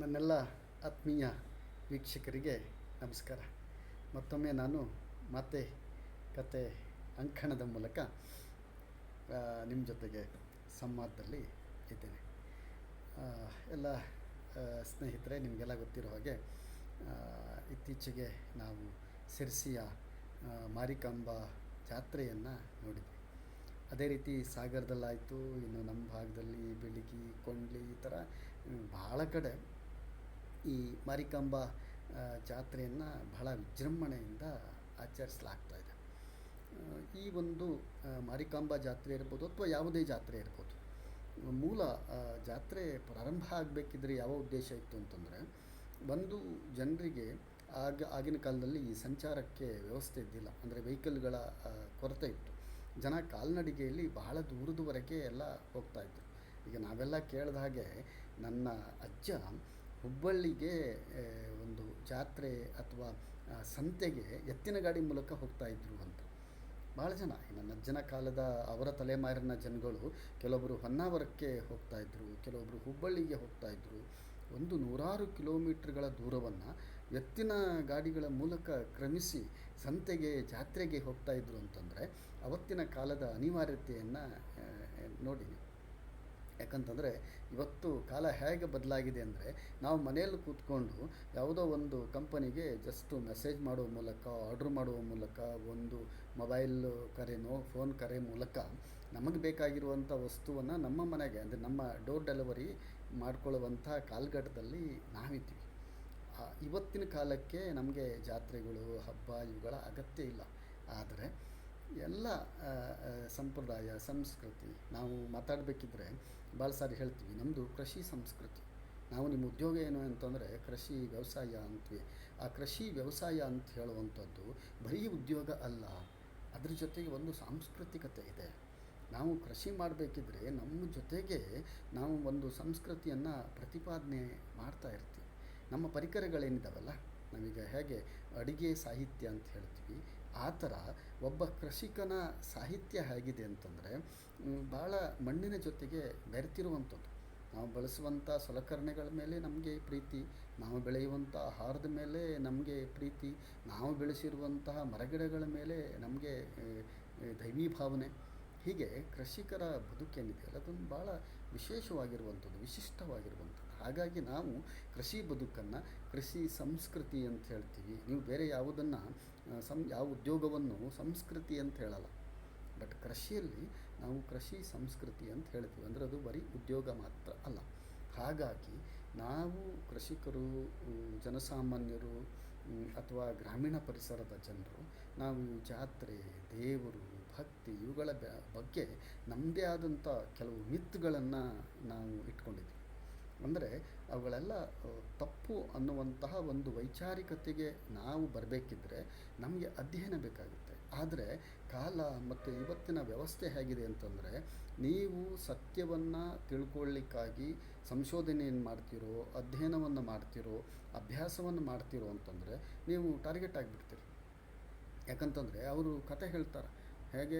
ನನ್ನೆಲ್ಲ ಆತ್ಮೀಯ ವೀಕ್ಷಕರಿಗೆ ನಮಸ್ಕಾರ. ಮತ್ತೊಮ್ಮೆ ನಾನು ಮತ್ತೆ ಕತೆ ಅಂಕಣದ ಮೂಲಕ ನಿಮ್ಮ ಜೊತೆಗೆ ಸಂವಾದದಲ್ಲಿ ಇದ್ದೇನೆ. ಎಲ್ಲ ಸ್ನೇಹಿತರೆ, ನಿಮಗೆಲ್ಲ ಗೊತ್ತಿರೋ ಹಾಗೆ ಇತ್ತೀಚೆಗೆ ನಾವು ಸಿರ್ಸಿಯ ಮಾರಿಕಾಂಬಾ ಜಾತ್ರೆಯನ್ನು ನೋಡಿದ್ವಿ. ಅದೇ ರೀತಿ ಸಾಗರದಲ್ಲಾಯಿತು, ಇನ್ನು ನಮ್ಮ ಭಾಗದಲ್ಲಿ ಬೆಳಗಿ, ಕೊಂಡ್ಲಿ, ಈ ಥರ ಭಾಳ ಕಡೆ ಈ ಮಾರಿಕಾಂಬಾ ಜಾತ್ರೆಯನ್ನು ಬಹಳ ವಿಜೃಂಭಣೆಯಿಂದ ಆಚರಿಸಲಾಗ್ತಾಯಿದೆ. ಈ ಒಂದು ಮಾರಿಕಾಂಬಾ ಜಾತ್ರೆ ಇರ್ಬೋದು ಅಥವಾ ಯಾವುದೇ ಜಾತ್ರೆ ಇರ್ಬೋದು, ಮೂಲ ಜಾತ್ರೆ ಪ್ರಾರಂಭ ಆಗಬೇಕಿದ್ರೆ ಯಾವ ಉದ್ದೇಶ ಇತ್ತು ಅಂತಂದರೆ, ಒಂದು ಜನರಿಗೆ ಆಗಿನ ಕಾಲದಲ್ಲಿ ಈ ಸಂಚಾರಕ್ಕೆ ವ್ಯವಸ್ಥೆ ಇದ್ದಿಲ್ಲ, ಅಂದರೆ ವೆಹಿಕಲ್ಗಳ ಕೊರತೆ ಇತ್ತು. ಜನ ಕಾಲ್ನಡಿಗೆಯಲ್ಲಿ ಬಹಳ ದೂರದವರೆಗೆ ಎಲ್ಲ ಹೋಗ್ತಾಯಿದ್ರು. ಈಗ ನಾವೆಲ್ಲ ಕೇಳಿದ ಹಾಗೆ ನನ್ನ ಅಜ್ಜ ಹುಬ್ಬಳ್ಳಿಗೆ ಒಂದು ಜಾತ್ರೆ ಅಥವಾ ಸಂತೆಗೆ ಎತ್ತಿನ ಗಾಡಿ ಮೂಲಕ ಹೋಗ್ತಾಯಿದ್ರು ಅಂತ. ಭಾಳ ಜನ ನನ್ನ ಅಜ್ಜನ ಕಾಲದ ಅವರ ತಲೆಮಾರಿನ ಜನಗಳು ಕೆಲವೊಬ್ಬರು ಹೊನ್ನಾವರಕ್ಕೆ ಹೋಗ್ತಾಯಿದ್ರು, ಕೆಲವೊಬ್ಬರು ಹುಬ್ಬಳ್ಳಿಗೆ ಹೋಗ್ತಾಯಿದ್ರು. ಒಂದು 100 ಕಿಲೋಮೀಟ್ರ್ಗಳ ದೂರವನ್ನು ಎತ್ತಿನ ಗಾಡಿಗಳ ಮೂಲಕ ಕ್ರಮಿಸಿ ಸಂತೆಗೆ, ಜಾತ್ರೆಗೆ ಹೋಗ್ತಾಯಿದ್ರು ಅಂತಂದರೆ ಅವತ್ತಿನ ಕಾಲದ ಅನಿವಾರ್ಯತೆಯನ್ನು ನೋಡಿ. ಯಾಕಂತಂದರೆ ಇವತ್ತು ಕಾಲ ಹೇಗೆ ಬದಲಾಗಿದೆ ಅಂದರೆ, ನಾವು ಮನೆಯಲ್ಲಿ ಕೂತ್ಕೊಂಡು ಯಾವುದೋ ಒಂದು ಕಂಪನಿಗೆ ಜಸ್ಟು ಮೆಸೇಜ್ ಮಾಡುವ ಮೂಲಕ, ಆರ್ಡ್ರ್ ಮಾಡುವ ಮೂಲಕ, ಒಂದು ಮೊಬೈಲ್ ಕರೆನೋ ಫೋನ್ ಕರೆ ಮೂಲಕ ನಮಗೆ ಬೇಕಾಗಿರುವಂಥ ವಸ್ತುವನ್ನು ನಮ್ಮ ಮನೆಗೆ, ಅಂದರೆ ನಮ್ಮ ಡೋರ್ ಡೆಲಿವರಿ ಮಾಡಿಕೊಳ್ಳುವಂಥ ಕಾಲಘಟ್ಟದಲ್ಲಿ ನಾವಿದ್ದೀವಿ. ಇವತ್ತಿನ ಕಾಲಕ್ಕೆ ನಮಗೆ ಜಾತ್ರೆಗಳು, ಹಬ್ಬ ಇವುಗಳ ಅಗತ್ಯ ಇಲ್ಲ. ಆದರೆ ಎಲ್ಲ ಸಂಪ್ರದಾಯ, ಸಂಸ್ಕೃತಿ, ನಾವು ಮಾತಾಡಬೇಕಿದ್ರೆ ಭಾಳ ಸಾರಿ ಹೇಳ್ತೀವಿ, ನಮ್ಮದು ಕೃಷಿ ಸಂಸ್ಕೃತಿ. ನಾವು ನಿಮ್ಮ ಉದ್ಯೋಗ ಏನು ಅಂತಂದರೆ ಕೃಷಿ ವ್ಯವಸಾಯ ಅಂತೀವಿ. ಆ ಕೃಷಿ ವ್ಯವಸಾಯ ಅಂತ ಹೇಳುವಂಥದ್ದು ಬರೀ ಉದ್ಯೋಗ ಅಲ್ಲ, ಅದ್ರ ಜೊತೆಗೆ ಒಂದು ಸಾಂಸ್ಕೃತಿಕತೆ ಇದೆ. ನಾವು ಕೃಷಿ ಮಾಡಬೇಕಿದ್ರೆ ನಮ್ಮ ಜೊತೆಗೆ ನಾವು ಒಂದು ಸಂಸ್ಕೃತಿಯನ್ನು ಪ್ರತಿಪಾದನೆ ಮಾಡ್ತಾ ಇರ್ತೀವಿ. ನಮ್ಮ ಪರಿಕರಗಳೇನಿದ್ದಾವಲ್ಲ, ನಾವೀಗ ಹೇಗೆ ಅಡುಗೆ ಸಾಹಿತ್ಯ ಅಂತ ಹೇಳ್ತೀವಿ, ಆ ಥರ ಒಬ್ಬ ಕೃಷಿಕನ ಸಾಹಿತ್ಯ ಹೇಗಿದೆ ಅಂತಂದರೆ ಭಾಳ ಮಣ್ಣಿನ ಜೊತೆಗೆ ಬೆರೆತಿರುವಂಥದ್ದು. ನಾವು ಬಳಸುವಂಥ ಸಲಕರಣೆಗಳ ಮೇಲೆ ನಮಗೆ ಪ್ರೀತಿ, ನಾವು ಬೆಳೆಯುವಂಥ ಆಹಾರದ ಮೇಲೆ ನಮಗೆ ಪ್ರೀತಿ, ನಾವು ಬೆಳೆಸಿರುವಂತಹ ಮರಗಿಡಗಳ ಮೇಲೆ ನಮಗೆ ದೈವೀ ಭಾವನೆ. ಹೀಗೆ ಕೃಷಿಕರ ಬದುಕೇನಿದೆಯಲ್ಲ, ಅದೊಂದು ಭಾಳ ವಿಶೇಷವಾಗಿರುವಂಥದ್ದು, ವಿಶಿಷ್ಟವಾಗಿರುವಂಥದ್ದು. ಹಾಗಾಗಿ ನಾವು ಕೃಷಿ ಬದುಕನ್ನು ಕೃಷಿ ಸಂಸ್ಕೃತಿ ಅಂತ ಹೇಳ್ತೀವಿ. ನೀವು ಬೇರೆ ಯಾವುದನ್ನು ಯಾವ ಉದ್ಯೋಗವನ್ನು ಸಂಸ್ಕೃತಿ ಅಂತ ಹೇಳಲ್ಲ, ಬಟ್ ಕೃಷಿಯಲ್ಲಿ ನಾವು ಕೃಷಿ ಸಂಸ್ಕೃತಿ ಅಂತ ಹೇಳ್ತೀವಿ. ಅಂದರೆ ಅದು ಬರೀ ಉದ್ಯೋಗ ಮಾತ್ರ ಅಲ್ಲ. ಹಾಗಾಗಿ ನಾವು ಕೃಷಿಕರು, ಜನಸಾಮಾನ್ಯರು ಅಥವಾ ಗ್ರಾಮೀಣ ಪರಿಸರದ ಜನರು, ನಾವು ಜಾತ್ರೆ, ದೇವರು, ಭಕ್ತಿ ಇವುಗಳ ಬಗ್ಗೆ ನಮ್ಮದೇ ಆದಂಥ ಕೆಲವು ಮಿತ್ಗಳನ್ನು ನಾವು ಇಟ್ಕೊಂಡಿದ್ವಿ. ಅಂದರೆ ಅವುಗಳೆಲ್ಲ ತಪ್ಪು ಅನ್ನುವಂತಹ ಒಂದು ವೈಚಾರಿಕತೆಗೆ ನಾವು ಬರಬೇಕಿದ್ರೆ ನಮಗೆ ಅಧ್ಯಯನ ಬೇಕಾಗುತ್ತೆ. ಆದರೆ ಕಾಲ ಮತ್ತು ಇವತ್ತಿನ ವ್ಯವಸ್ಥೆ ಹೇಗಿದೆ ಅಂತಂದರೆ, ನೀವು ಸತ್ಯವನ್ನು ತಿಳ್ಕೊಳ್ಳಿಕ್ಕಾಗಿ ಸಂಶೋಧನೆಯನ್ನು ಮಾಡ್ತಿರೋ, ಅಧ್ಯಯನವನ್ನು ಮಾಡ್ತಿರೋ, ಅಭ್ಯಾಸವನ್ನು ಮಾಡ್ತಿರೋ ಅಂತಂದರೆ ನೀವು ಟಾರ್ಗೆಟ್ ಆಗಿಬಿಡ್ತೀರಿ. ಯಾಕಂತಂದರೆ ಅವರು ಕತೆ ಹೇಳ್ತಾರೆ. ಹೇಗೆ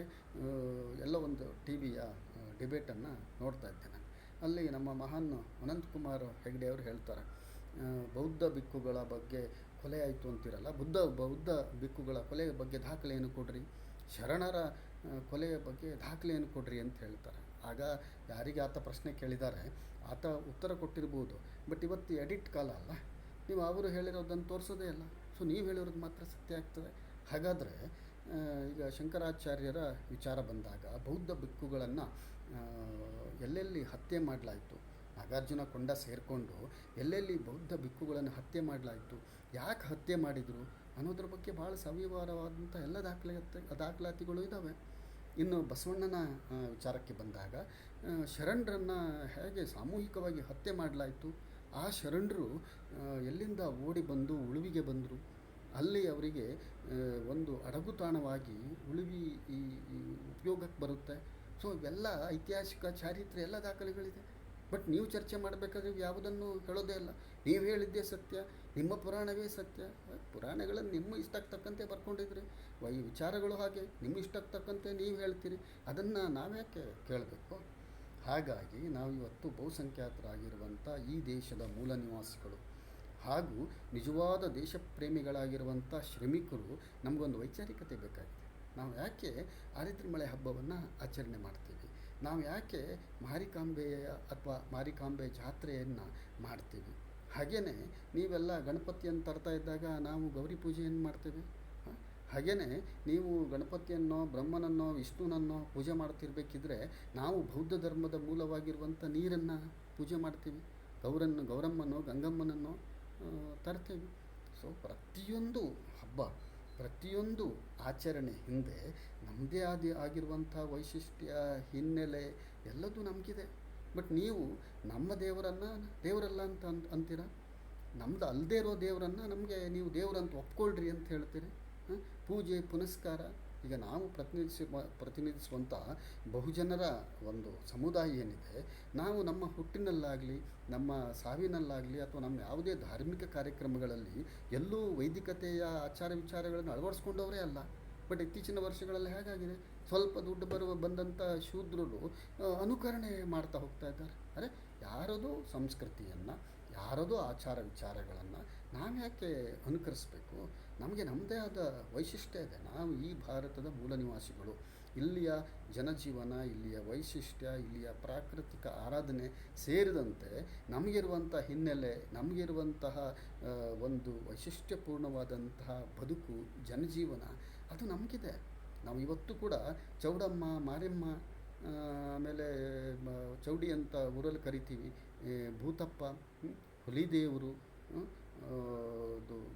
ಎಲ್ಲ ಒಂದು ಟಿ ವಿಯ ಡಿಬೇಟನ್ನು ನೋಡ್ತಾ ಇದ್ದೆ ನಾನು. ಅಲ್ಲಿ ನಮ್ಮ ಮಹಾನ್ ಅನಂತಕುಮಾರ್ ಹೆಗ್ಡೆ ಅವರು ಹೇಳ್ತಾರೆ, ಬೌದ್ಧ ಬಿಕ್ಕುಗಳ ಬಗ್ಗೆ ಕೊಲೆ ಆಯಿತು ಅಂತಿರಲ್ಲ, ಬೌದ್ಧ ಬಿಕ್ಕುಗಳ ಕೊಲೆಯ ಬಗ್ಗೆ ದಾಖಲೆಯನ್ನು ಕೊಡ್ರಿ, ಶರಣರ ಕೊಲೆಯ ಬಗ್ಗೆ ದಾಖಲೆಯನ್ನು ಕೊಡ್ರಿ ಅಂತ ಹೇಳ್ತಾರೆ. ಆಗ ಯಾರಿಗೆ ಆತ ಪ್ರಶ್ನೆ ಕೇಳಿದ್ದಾರೆ ಆತ ಉತ್ತರ ಕೊಟ್ಟಿರ್ಬೋದು, ಬಟ್ ಇವತ್ತು ಎಡಿಟ್ ಕಾಲ ಅಲ್ಲ, ನೀವು ಅವರು ಹೇಳಿರೋದನ್ನು ತೋರಿಸೋದೇ ಇಲ್ಲ. ಸೊ ನೀವು ಹೇಳಿರೋದು ಮಾತ್ರ ಸತ್ಯ ಆಗ್ತದೆ. ಹಾಗಾದರೆ ಈಗ ಶಂಕರಾಚಾರ್ಯರ ವಿಚಾರ ಬಂದಾಗ ಬೌದ್ಧ ಬಿಕ್ಕುಗಳನ್ನು ಎಲ್ಲೆಲ್ಲಿ ಹತ್ಯೆ ಮಾಡಲಾಯಿತು, ನಾಗಾರ್ಜುನ ಕೊಂಡ ಸೇರಿಕೊಂಡು ಎಲ್ಲೆಲ್ಲಿ ಬೌದ್ಧ ಬಿಕ್ಕುಗಳನ್ನು ಹತ್ಯೆ ಮಾಡಲಾಯಿತು, ಯಾಕೆ ಹತ್ಯೆ ಮಾಡಿದರು ಅನ್ನೋದ್ರ ಬಗ್ಗೆ ಭಾಳ ಸವಿವರವಾದಂಥ ಎಲ್ಲ ದಾಖಲಾತಿಗಳು ಇದ್ದಾವೆ. ಇನ್ನು ಬಸವಣ್ಣನ ವಿಚಾರಕ್ಕೆ ಬಂದಾಗ ಶರಣರನ್ನು ಹೇಗೆ ಸಾಮೂಹಿಕವಾಗಿ ಹತ್ಯೆ ಮಾಡಲಾಯಿತು, ಆ ಶರಣರು ಎಲ್ಲಿಂದ ಓಡಿ ಬಂದು ಉಳುವಿಗೆ ಬಂದರು, ಅಲ್ಲಿ ಅವರಿಗೆ ಒಂದು ಅಡಗುತಾಣವಾಗಿ ಉಳುವಿ ಈ ಉಪಯೋಗಕ್ಕೆ ಬರುತ್ತೆ. ಸೊ ಇವೆಲ್ಲ ಐತಿಹಾಸಿಕ, ಚಾರಿತ್ರ್ಯ ಎಲ್ಲ ದಾಖಲೆಗಳಿದೆ. ಬಟ್ ನೀವು ಚರ್ಚೆ ಮಾಡಬೇಕಾದ್ರೆ ಯಾವುದನ್ನು ಹೇಳೋದೇ ಇಲ್ಲ. ನೀವು ಹೇಳಿದ್ದೇ ಸತ್ಯ, ನಿಮ್ಮ ಪುರಾಣವೇ ಸತ್ಯ. ಪುರಾಣಗಳನ್ನು ನಿಮ್ಮ ಇಷ್ಟಕ್ಕೆ ತಕ್ಕಂತೆ ಬರ್ಕೊಂಡಿದ್ರಿ, ಈ ವಿಚಾರಗಳು ಹಾಗೆ ನಿಮ್ಮ ಇಷ್ಟಕ್ಕೆ ತಕ್ಕಂತೆ ನೀವು ಹೇಳ್ತೀರಿ. ಅದನ್ನು ನಾವ್ಯಾಕೆ ಕೇಳಬೇಕು? ಹಾಗಾಗಿ ನಾವು ಇವತ್ತು ಬಹುಸಂಖ್ಯಾತರಾಗಿರುವಂಥ ಈ ದೇಶದ ಮೂಲ ನಿವಾಸಿಗಳು ಹಾಗೂ ನಿಜವಾದ ದೇಶ ಪ್ರೇಮಿಗಳಾಗಿರುವಂಥ ಶ್ರಮಿಕರು ನಮಗೊಂದು ವೈಚಾರಿಕತೆ ಬೇಕಾಗಿದೆ. ನಾವು ಯಾಕೆ ಆರಿದ್ರ ಮಳೆ ಹಬ್ಬವನ್ನು ಆಚರಣೆ ಮಾಡ್ತೀವಿ? ನಾವು ಯಾಕೆ ಮಾರಿಕಾಂಬೆಯ ಅಥವಾ ಮಾರಿಕಾಂಬೆ ಜಾತ್ರೆಯನ್ನು ಮಾಡ್ತೀವಿ? ಹಾಗೆಯೇ ನೀವೆಲ್ಲ ಗಣಪತಿಯನ್ನು ತರ್ತಾ ಇದ್ದಾಗ ನಾವು ಗೌರಿ ಪೂಜೆಯನ್ನು ಮಾಡ್ತೇವೆ. ಹಾಗೆಯೇ ನೀವು ಗಣಪತಿಯನ್ನೋ ಬ್ರಹ್ಮನನ್ನೋ ವಿಷ್ಣುನನ್ನೋ ಪೂಜೆ ಮಾಡ್ತಿರ್ಬೇಕಿದ್ರೆ ನಾವು ಬೌದ್ಧ ಧರ್ಮದ ಮೂಲವಾಗಿರುವಂಥ ನೀರನ್ನು ಪೂಜೆ ಮಾಡ್ತೀವಿ. ಗೌರಮ್ಮನೋ ಗಂಗಮ್ಮನನ್ನೋ ತರ್ತೀವಿ. ಸೊ ಪ್ರತಿಯೊಂದು ಹಬ್ಬ, ಪ್ರತಿಯೊಂದು ಆಚರಣೆ ಹಿಂದೆ ನಮ್ಮದೇ ಆಗಿರುವಂಥ ವೈಶಿಷ್ಟ್ಯ, ಹಿನ್ನೆಲೆ ಎಲ್ಲದೂ ನಮಗಿದೆ. ಬಟ್ ನೀವು ನಮ್ಮ ದೇವರಲ್ಲ ಅಂತ ಅಂತೀರ. ನಮ್ದು ಅಲ್ಲದೇ ಇರೋ ದೇವರನ್ನು ನಮಗೆ ನೀವು ದೇವರಂತ ಒಪ್ಕೊಳ್ರಿ ಅಂತ ಹೇಳ್ತೀರಿ. ಪೂಜೆ ಪುನಸ್ಕಾರ, ಈಗ ನಾವು ಪ್ರತಿನಿಧಿಸುವಂಥ ಬಹುಜನರ ಒಂದು ಸಮುದಾಯ ಏನಿದೆ, ನಾವು ನಮ್ಮ ಹುಟ್ಟಿನಲ್ಲಾಗಲಿ ನಮ್ಮ ಸಾವಿನಲ್ಲಾಗಲಿ ಅಥವಾ ನಮ್ಮ ಯಾವುದೇ ಧಾರ್ಮಿಕ ಕಾರ್ಯಕ್ರಮಗಳಲ್ಲಿ ಎಲ್ಲೂ ವೈದಿಕತೆಯ ಆಚಾರ ವಿಚಾರಗಳನ್ನು ಅಳವಡಿಸ್ಕೊಂಡವರೇ ಅಲ್ಲ. ಬಟ್ ಇತ್ತೀಚಿನ ವರ್ಷಗಳಲ್ಲಿ ಹೇಗಾಗಿದೆ, ಸ್ವಲ್ಪ ದುಡ್ಡು ಬಂದಂಥ ಶೂದ್ರರು ಅನುಕರಣೆ ಮಾಡ್ತಾ ಹೋಗ್ತಾ ಇದ್ದಾರೆ. ಅರೆ, ಯಾರದೋ ಸಂಸ್ಕೃತಿಯನ್ನು, ಯಾರದೋ ಆಚಾರ ವಿಚಾರಗಳನ್ನು ನಾವು ಯಾಕೆ ಅನುಕರಿಸಬೇಕು? ನಮಗೆ ನಮ್ಮದೇ ಆದ ವೈಶಿಷ್ಟ್ಯ ಇದೆ. ನಾವು ಈ ಭಾರತದ ಮೂಲ ನಿವಾಸಿಗಳು. ಇಲ್ಲಿಯ ಜನಜೀವನ, ಇಲ್ಲಿಯ ವೈಶಿಷ್ಟ್ಯ, ಇಲ್ಲಿಯ ಪ್ರಾಕೃತಿಕ ಆರಾಧನೆ ಸೇರಿದಂತೆ ನಮಗಿರುವಂಥ ಹಿನ್ನೆಲೆ, ನಮಗಿರುವಂತಹ ಒಂದು ವೈಶಿಷ್ಟ್ಯಪೂರ್ಣವಾದಂತಹ ಬದುಕು, ಜನಜೀವನ ಅದು ನಮಗಿದೆ. ನಾವು ಇವತ್ತು ಕೂಡ ಚೌಡಮ್ಮ, ಮಾರಿಮ್ಮ, ಆಮೇಲೆ ಚೌಡಿ ಅಂತ ಊರಲ್ಲಿ ಕರಿತೀವಿ, ಭೂತಪ್ಪ, ಹುಲಿದೇವರು,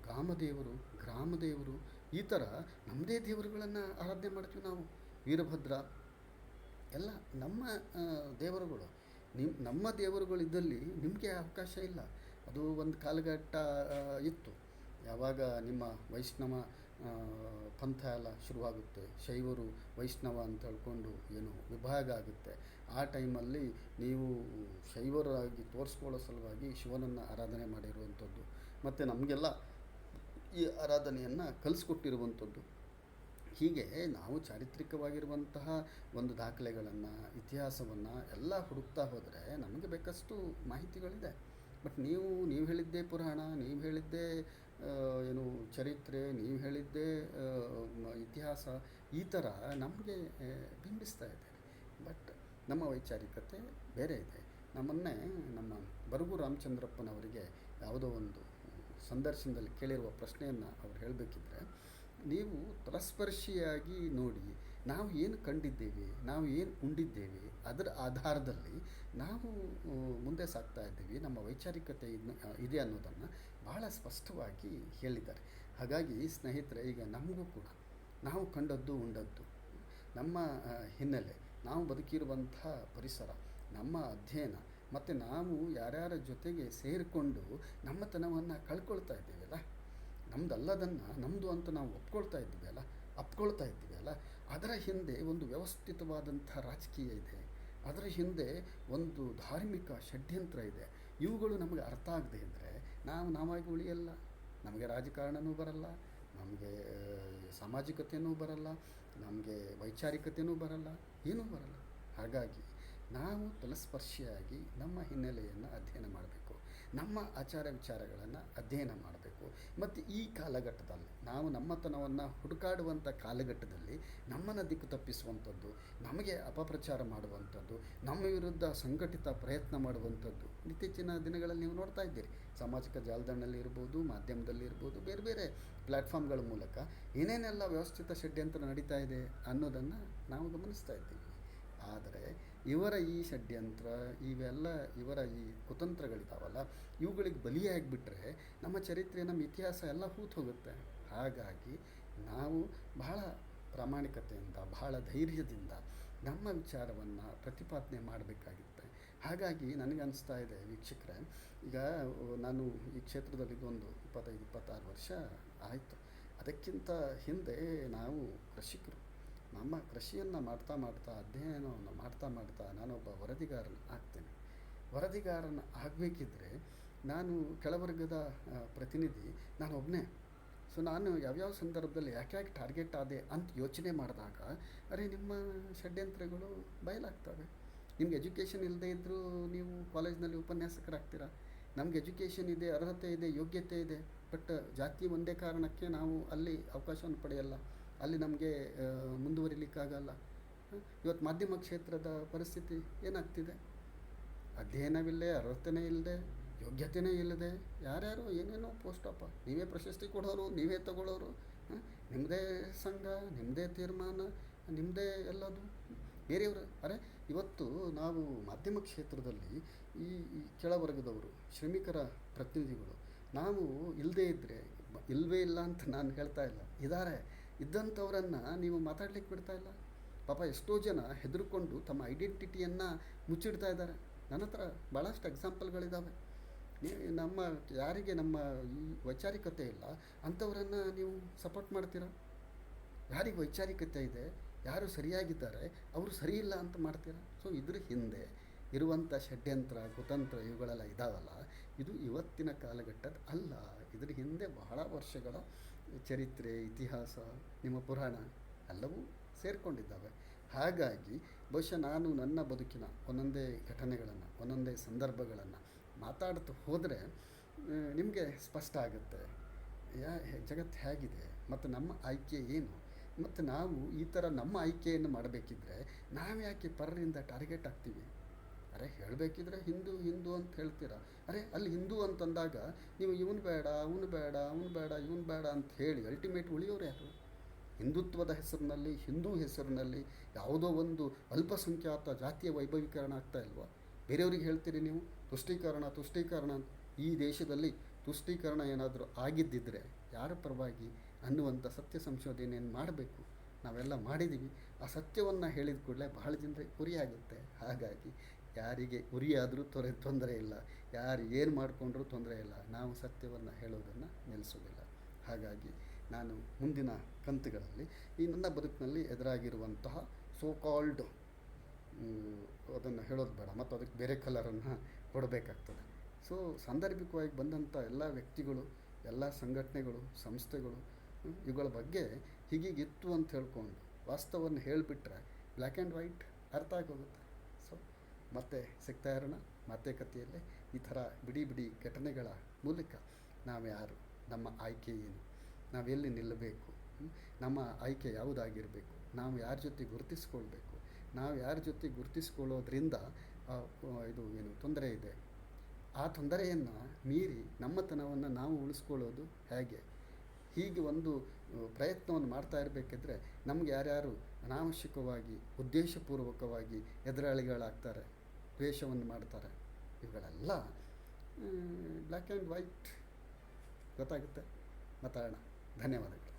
ಗಾಮದೇವರು, ಗ್ರಾಮದೇವರು, ಈ ಥರ ನಮ್ಮದೇ ದೇವರುಗಳನ್ನು ಆರಾಧನೆ ಮಾಡ್ತೀವಿ ನಾವು. ವೀರಭದ್ರ ಎಲ್ಲ ನಮ್ಮ ದೇವರುಗಳು. ನಮ್ಮ ದೇವರುಗಳಿದ್ದಲ್ಲಿ ನಿಮಗೆ ಅವಕಾಶ ಇಲ್ಲ. ಅದು ಒಂದು ಕಾಲಘಟ್ಟ ಇತ್ತು, ಯಾವಾಗ ನಿಮ್ಮ ವೈಷ್ಣವ ಪಂಥ ಎಲ್ಲ ಶುರುವಾಗುತ್ತೆ, ಶೈವರು ವೈಷ್ಣವ ಅಂತ ಹೇಳ್ಕೊಂಡು ಏನು ವಿಭಾಗ ಆಗುತ್ತೆ. ಆ ಟೈಮಲ್ಲಿ ನೀವು ಶೈವರಾಗಿ ತೋರಿಸ್ಕೊಳ್ಳೋ ಸಲುವಾಗಿ ಶಿವನನ್ನು ಆರಾಧನೆ ಮಾಡಿರುವಂಥದ್ದು, ಮತ್ತು ನಮಗೆಲ್ಲ ಈ ಆರಾಧನೆಯನ್ನು ಕಲಿಸ್ಕೊಟ್ಟಿರುವಂಥದ್ದು. ಹೀಗೆ ನಾವು ಚಾರಿತ್ರಿಕವಾಗಿರುವಂತಹ ಒಂದು ದಾಖಲೆಗಳನ್ನು, ಇತಿಹಾಸವನ್ನು ಎಲ್ಲ ಹುಡುಕ್ತಾ ಹೋದರೆ ನಮಗೆ ಬೇಕಷ್ಟು ಮಾಹಿತಿಗಳಿದೆ. ಬಟ್ ನೀವು ಹೇಳಿದ್ದೇ ಪುರಾಣ, ನೀವು ಹೇಳಿದ್ದೇ ಏನು ಚರಿತ್ರೆ, ನೀವು ಹೇಳಿದ್ದೇ ಇತಿಹಾಸ, ಈ ಥರ ನಮಗೆ ಬಿಂಬಿಸ್ತಾ ಇದೆ. ಬಟ್ ನಮ್ಮ ವೈಚಾರಿಕತೆ ಬೇರೆ ಇದೆ. ನಮ್ಮ ಬರಗೂರು ರಾಮಚಂದ್ರಪ್ಪನವರಿಗೆ ಯಾವುದೋ ಒಂದು ಸಂದರ್ಶನದಲ್ಲಿ ಕೇಳಿರುವ ಪ್ರಶ್ನೆಯನ್ನು ಅವ್ರು ಹೇಳಬೇಕಿದ್ರೆ, ನೀವು ತಲಸ್ಪರ್ಶಿಯಾಗಿ ನೋಡಿ, ನಾವು ಏನು ಕಂಡಿದ್ದೇವೆ, ನಾವು ಏನು ಉಂಡಿದ್ದೇವೆ, ಅದರ ಆಧಾರದಲ್ಲಿ ನಾವು ಮುಂದೆ ಸಾಗ್ತಾ ಇದ್ದೀವಿ, ನಮ್ಮ ವೈಚಾರಿಕತೆ ಇದೆ ಅನ್ನೋದನ್ನು ಭಾಳ ಸ್ಪಷ್ಟವಾಗಿ ಹೇಳಿದ್ದಾರೆ. ಹಾಗಾಗಿ ಸ್ನೇಹಿತರೆ, ಈಗ ನಮಗೂ ಕೂಡ ನಾವು ಕಂಡದ್ದು ಉಂಡದ್ದು, ನಮ್ಮ ಹಿನ್ನೆಲೆ, ನಾವು ಬದುಕಿರುವಂಥ ಪರಿಸರ, ನಮ್ಮ ಅಧ್ಯಯನ, ಮತ್ತು ನಾವು ಯಾರ್ಯಾರ ಜೊತೆಗೆ ಸೇರಿಕೊಂಡು ನಮ್ಮತನವನ್ನು ಕಳ್ಕೊಳ್ತಾ ಇದ್ದೀವಲ್ಲ, ನಮ್ಮದಲ್ಲದನ್ನು ನಮ್ಮದು ಅಂತ ನಾವು ಅಪ್ಕೊಳ್ತಾ ಇದ್ದೀವಲ್ಲ, ಅದರ ಹಿಂದೆ ಒಂದು ವ್ಯವಸ್ಥಿತವಾದಂಥ ರಾಜಕೀಯ ಇದೆ, ಅದರ ಹಿಂದೆ ಒಂದು ಧಾರ್ಮಿಕ ಷಡ್ಯಂತ್ರ ಇದೆ. ಇವುಗಳು ನಮಗೆ ಅರ್ಥ ಆಗದೆ ಇದ್ದರೆ ನಾವಾಗಿ ಉಳಿಯಲ್ಲ. ನಮಗೆ ರಾಜಕಾರಣನೂ ಬರಲ್ಲ, ನಮಗೆ ಸಾಮಾಜಿಕತೆಯೂ ಬರಲ್ಲ, ನಮಗೆ ವೈಚಾರಿಕತೆಯೂ ಬರಲ್ಲ, ಏನೂ ಬರಲ್ಲ. ಹಾಗಾಗಿ ನಾವು ತಲಸ್ಪರ್ಶಿಯಾಗಿ ನಮ್ಮ ಹಿನ್ನೆಲೆಯನ್ನು ಅಧ್ಯಯನ ಮಾಡಬೇಕು, ನಮ್ಮ ಆಚಾರ ವಿಚಾರಗಳನ್ನು ಅಧ್ಯಯನ ಮಾಡಬೇಕು. ಮತ್ತು ಈ ಕಾಲಘಟ್ಟದಲ್ಲಿ ನಾವು ನಮ್ಮತನವನ್ನು ಹುಡುಕಾಡುವಂಥ ಕಾಲಘಟ್ಟದಲ್ಲಿ ನಮ್ಮನ್ನು ದಿಕ್ಕು ತಪ್ಪಿಸುವಂಥದ್ದು, ನಮಗೆ ಅಪಪ್ರಚಾರ ಮಾಡುವಂಥದ್ದು, ನಮ್ಮ ವಿರುದ್ಧ ಸಂಘಟಿತ ಪ್ರಯತ್ನ ಮಾಡುವಂಥದ್ದು ಇತ್ತೀಚಿನ ದಿನಗಳಲ್ಲಿ ನೀವು ನೋಡ್ತಾ ಇದ್ದೀರಿ. ಸಾಮಾಜಿಕ ಜಾಲತಾಣದಲ್ಲಿ ಇರ್ಬೋದು, ಮಾಧ್ಯಮದಲ್ಲಿ ಇರ್ಬೋದು, ಬೇರೆ ಬೇರೆ ಪ್ಲ್ಯಾಟ್ಫಾರ್ಮ್ಗಳ ಮೂಲಕ ಏನೇನೆಲ್ಲ ವ್ಯವಸ್ಥಿತ ಷಡ್ಯಂತ್ರ ನಡೀತಾ ಇದೆ ಅನ್ನೋದನ್ನು ನಾವು ಗಮನಿಸ್ತಾ ಇದ್ದೀವಿ. ಆದರೆ ಇವರ ಈ ಷಡ್ಯಂತ್ರ, ಇವರ ಈ ಕುತಂತ್ರಗಳಿದ್ದಾವಲ್ಲ, ಇವುಗಳಿಗೆ ಬಲಿಯಾಗಿಬಿಟ್ರೆ ನಮ್ಮ ಚರಿತ್ರೆ, ನಮ್ಮ ಇತಿಹಾಸ ಎಲ್ಲ ಹೂತು ಹೋಗುತ್ತೆ. ಹಾಗಾಗಿ ನಾವು ಬಹಳ ಪ್ರಾಮಾಣಿಕತೆಯಿಂದ, ಬಹಳ ಧೈರ್ಯದಿಂದ ನಮ್ಮ ವಿಚಾರವನ್ನು ಪ್ರತಿಪಾದನೆ ಮಾಡಬೇಕಾಗುತ್ತೆ. ಹಾಗಾಗಿ ನನಗನ್ನಿಸ್ತಾ ಇದೆ ವೀಕ್ಷಕರೇ, ಈಗ ನಾನು ಈ ಕ್ಷೇತ್ರದಲ್ಲಿದ್ದು ಒಂದು 25-26 ವರ್ಷ ಆಯಿತು. ಅದಕ್ಕಿಂತ ಹಿಂದೆ ನಾವು ಕೃಷಿಕರು. ನಮ್ಮ ಕೃಷಿಯನ್ನು ಮಾಡ್ತಾ ಅಧ್ಯಯನವನ್ನು ಮಾಡ್ತಾ ನಾನೊಬ್ಬ ವರದಿಗಾರನ ಆಗಬೇಕಿದ್ರೆ ನಾನು ಕೆಳವರ್ಗದ ಪ್ರತಿನಿಧಿ, ನಾನು ಒಬ್ಬನೇ. ಸೊ ನಾನು ಯಾವ್ಯಾವ ಸಂದರ್ಭದಲ್ಲಿ ಯಾಕೆ ಟಾರ್ಗೆಟ್ ಆದೆ ಅಂತ ಯೋಚನೆ ಮಾಡಿದಾಗ, ಅರೆ ನಿಮ್ಮ ಷಡ್ಯಂತ್ರಗಳು ಬಯಲಾಗ್ತವೆ. ನಿಮ್ಗೆ ಎಜುಕೇಷನ್ ಇಲ್ಲದೇ ಇದ್ದರೂ ನೀವು ಕಾಲೇಜ್ನಲ್ಲಿ ಉಪನ್ಯಾಸಕರಾಗ್ತೀರಾ. ನಮ್ಗೆ ಎಜುಕೇಷನ್ ಇದೆ, ಅರ್ಹತೆ ಇದೆ, ಯೋಗ್ಯತೆ ಇದೆ, ಬಟ್ ಜಾತಿ ಒಂದೇ ಕಾರಣಕ್ಕೆ ನಾವು ಅಲ್ಲಿ ಅವಕಾಶವನ್ನು ಪಡೆಯಲ್ಲ, ಅಲ್ಲಿ ನಮಗೆ ಮುಂದುವರಿಲಿಕ್ಕಾಗಲ್ಲ. ಇವತ್ತು ಮಾಧ್ಯಮ ಕ್ಷೇತ್ರದ ಪರಿಸ್ಥಿತಿ ಏನಾಗ್ತಿದೆ? ಅಧ್ಯಯನವಿಲ್ಲದೆ, ಅರ್ಹತೆಯೇ ಇಲ್ಲದೆ, ಯೋಗ್ಯತೆಯೇ ಇಲ್ಲದೆ ಯಾರ್ಯಾರೋ ಏನೇನೋ ಪೋಸ್ಟಪ್ಪ, ನೀವೇ ಪ್ರಶಸ್ತಿ ಕೊಡೋರು, ನೀವೇ ತಗೊಳ್ಳೋರು, ನಿಮ್ಮದೇ ಸಂಘ, ನಿಮ್ಮದೇ ತೀರ್ಮಾನ, ನಿಮ್ಮದೇ ಎಲ್ಲದು. ಬೇರೆಯವರು ಅರೆ ಇವತ್ತು ನಾವು ಮಾಧ್ಯಮ ಕ್ಷೇತ್ರದಲ್ಲಿ ಈ ಕೆಳವರ್ಗದವರು, ಶ್ರಮಿಕರ ಪ್ರತಿನಿಧಿಗಳು, ನಾವು ಇಲ್ಲದೇ ಇದ್ದರೆ, ಇಲ್ಲವೇ ಇಲ್ಲ ಅಂತ ನಾನು ಹೇಳ್ತಾ ಇಲ್ಲ, ಇದ್ದಾರೆ, ಇದ್ದಂಥವರನ್ನು ನೀವು ಮಾತಾಡ್ಲಿಕ್ಕೆ ಬಿಡ್ತಾ ಇಲ್ಲ. ಪಾಪ ಎಷ್ಟೋ ಜನ ಹೆದರ್ಕೊಂಡು ತಮ್ಮ ಐಡೆಂಟಿಟಿಯನ್ನು ಮುಚ್ಚಿಡ್ತಾ ಇದ್ದಾರೆ. ನನ್ನ ಹತ್ರ ಭಾಳಷ್ಟು ಎಕ್ಸಾಂಪಲ್ಗಳಿದ್ದಾವೆ. ನಮ್ಮ ಯಾರಿಗೆ ನಮ್ಮ ಈ ವೈಚಾರಿಕತೆ ಇಲ್ಲ ಅಂಥವರನ್ನು ನೀವು ಸಪೋರ್ಟ್ ಮಾಡ್ತೀರಾ? ಯಾರಿಗೆ ವೈಚಾರಿಕತೆ ಇದೆ, ಯಾರು ಸರಿಯಾಗಿದ್ದಾರೆ, ಅವರು ಸರಿ ಇಲ್ಲ ಅಂತ ಮಾಡ್ತೀರಾ? ಸೊ ಇದ್ರ ಹಿಂದೆ ಇರುವಂಥ ಷಡ್ಯಂತ್ರ, ಕುತಂತ್ರ ಇವುಗಳೆಲ್ಲ ಇದ್ದಾವಲ್ಲ, ಇದು ಇವತ್ತಿನ ಕಾಲಘಟ್ಟದ ಅಲ್ಲ. ಇದ್ರ ಹಿಂದೆ ಬಹಳ ವರ್ಷಗಳ ಚರಿತ್ರೆ, ಇತಿಹಾಸ, ನಿಮ್ಮ ಪುರಾಣ ಎಲ್ಲವೂ ಸೇರಿಕೊಂಡಿದ್ದಾವೆ. ಹಾಗಾಗಿ ಬಹುಶಃ ನಾನು ನನ್ನ ಬದುಕಿನ ಒಂದೊಂದೇ ಘಟನೆಗಳನ್ನು, ಒಂದೊಂದೇ ಸಂದರ್ಭಗಳನ್ನು ಮಾತಾಡ್ತಾ ಹೋದರೆ ನಿಮಗೆ ಸ್ಪಷ್ಟ ಆಗುತ್ತೆ ಜಗತ್ತು ಹೇಗಿದೆ ಮತ್ತು ನಮ್ಮ ಆಯ್ಕೆ ಏನು. ಮತ್ತು ನಾವು ಈ ಥರ ನಮ್ಮ ಆಯ್ಕೆಯನ್ನು ಮಾಡಬೇಕಿದ್ರೆ ನಾವು ಯಾಕೆ ಪರರಿಂದ ಟಾರ್ಗೆಟ್ ಆಗ್ತೀವಿ? ಅರೆ ಹೇಳಬೇಕಿದ್ರೆ ಹಿಂದೂ ಹಿಂದೂ ಅಂತ ಹೇಳ್ತೀರಾ, ಅರೆ ಅಲ್ಲಿ ಹಿಂದೂ ಅಂತಂದಾಗ ನೀವು ಇವನು ಬೇಡ, ಅವನು ಬೇಡ, ಅವನು ಬೇಡ, ಇವನು ಬೇಡ ಅಂತ ಹೇಳಿ ಅಲ್ಟಿಮೇಟ್ ಉಳಿಯೋರು ಯಾರು? ಹಿಂದುತ್ವದ ಹೆಸರಿನಲ್ಲಿ, ಹಿಂದೂ ಹೆಸರಿನಲ್ಲಿ ಯಾವುದೋ ಒಂದು ಅಲ್ಪಸಂಖ್ಯಾತ ಜಾತಿಯ ವೈಭವೀಕರಣ ಆಗ್ತಾ ಇಲ್ವಾ? ಬೇರೆಯವ್ರಿಗೆ ಹೇಳ್ತೀರಿ ನೀವು ತುಷ್ಟೀಕರಣ ತುಷ್ಟೀಕರಣ ಅಂತ. ಈ ದೇಶದಲ್ಲಿ ತುಷ್ಟೀಕರಣ ಏನಾದರೂ ಆಗಿದ್ದಿದ್ರೆ ಯಾರ ಪರವಾಗಿ ಅನ್ನುವಂಥ ಸತ್ಯ ಸಂಶೋಧನೆಯನ್ನು ಮಾಡಬೇಕು. ನಾವೆಲ್ಲ ಮಾಡಿದ್ದೀವಿ. ಆ ಸತ್ಯವನ್ನು ಹೇಳಿದ ಕೂಡಲೇ ಬಹಳ ಜನರಿಗೆ ಉರಿಯಾಗುತ್ತೆ. ಹಾಗಾಗಿ ಯಾರಿಗೆ ಉರಿಯಾದರೂ ತೊಂದರೆ ಇಲ್ಲ, ಯಾರು ಏನು ಮಾಡಿಕೊಂಡ್ರೂ ತೊಂದರೆ ಇಲ್ಲ. ನಾವು ಸತ್ಯವನ್ನು ಹೇಳೋದನ್ನು ನಿಲ್ಲಿಸೋದಿಲ್ಲ. ಹಾಗಾಗಿ ನಾನು ಮುಂದಿನ ಕಂತುಗಳಲ್ಲಿ ಈ ನನ್ನ ಬದುಕಿನಲ್ಲಿ ಎದುರಾಗಿರುವಂತಹ ಸೋ ಕಾಲ್ಡ್ ಅದನ್ನು ಹೇಳೋದು ಬೇಡ, ಮತ್ತು ಅದಕ್ಕೆ ಬೇರೆ ಕಲರನ್ನು ಕೊಡಬೇಕಾಗ್ತದೆ. ಸೊ ಸಾಂದರ್ಭಿಕವಾಗಿ ಬಂದಂಥ ಎಲ್ಲ ವ್ಯಕ್ತಿಗಳು, ಎಲ್ಲ ಸಂಘಟನೆಗಳು, ಸಂಸ್ಥೆಗಳು ಇವುಗಳ ಬಗ್ಗೆ ಹೀಗೀಗಿತ್ತು ಅಂತ ಹೇಳ್ಕೊಂಡು ವಾಸ್ತವವನ್ನು ಹೇಳಿಬಿಟ್ರೆ ಬ್ಲ್ಯಾಕ್ ಆ್ಯಂಡ್ ವೈಟ್ ಅರ್ಥ ಆಗೋಗುತ್ತೆ. ಸೊ ಮತ್ತೆ ಸಿಗ್ತಾ ಇರೋಣ ಮಾತುಕತೆಯಲ್ಲೇ. ಈ ಥರ ಬಿಡಿ ಬಿಡಿ ಘಟನೆಗಳ ಮೂಲಕ ನಾವು ಯಾರು, ನಮ್ಮ ಆಯ್ಕೆ ಏನು, ನಾವೆಲ್ಲಿ ನಿಲ್ಲಬೇಕು, ನಮ್ಮ ಆಯ್ಕೆ ಯಾವುದಾಗಿರಬೇಕು, ನಾವು ಯಾರ ಜೊತೆ ಗುರುತಿಸ್ಕೊಳ್ಬೇಕು, ನಾವು ಯಾರ ಜೊತೆ ಗುರುತಿಸ್ಕೊಳ್ಳೋದ್ರಿಂದ ಇದು ಏನು ತೊಂದರೆ ಇದೆ, ಆ ತೊಂದರೆಯನ್ನು ಮೀರಿ ನಮ್ಮತನವನ್ನು ನಾವು ಉಳಿಸ್ಕೊಳ್ಳೋದು ಹೇಗೆ, ಹೀಗೆ ಒಂದು ಪ್ರಯತ್ನವನ್ನು ಮಾಡ್ತಾ ಇರಬೇಕಿದ್ರೆ ನಮ್ಗೆ ಯಾರ್ಯಾರು ಅನಾವಶ್ಯಕವಾಗಿ ಉದ್ದೇಶಪೂರ್ವಕವಾಗಿ ಎದುರಾಳಿಗಳಾಗ್ತಾರೆ, ದ್ವೇಷವನ್ನು ಮಾಡ್ತಾರೆ, ಇವುಗಳೆಲ್ಲ ಬ್ಲ್ಯಾಕ್ ಆ್ಯಂಡ್ ವೈಟ್ ಗೊತ್ತಾಗುತ್ತೆ. ಮಾತಾಡೋಣ. ಧನ್ಯವಾದಗಳು.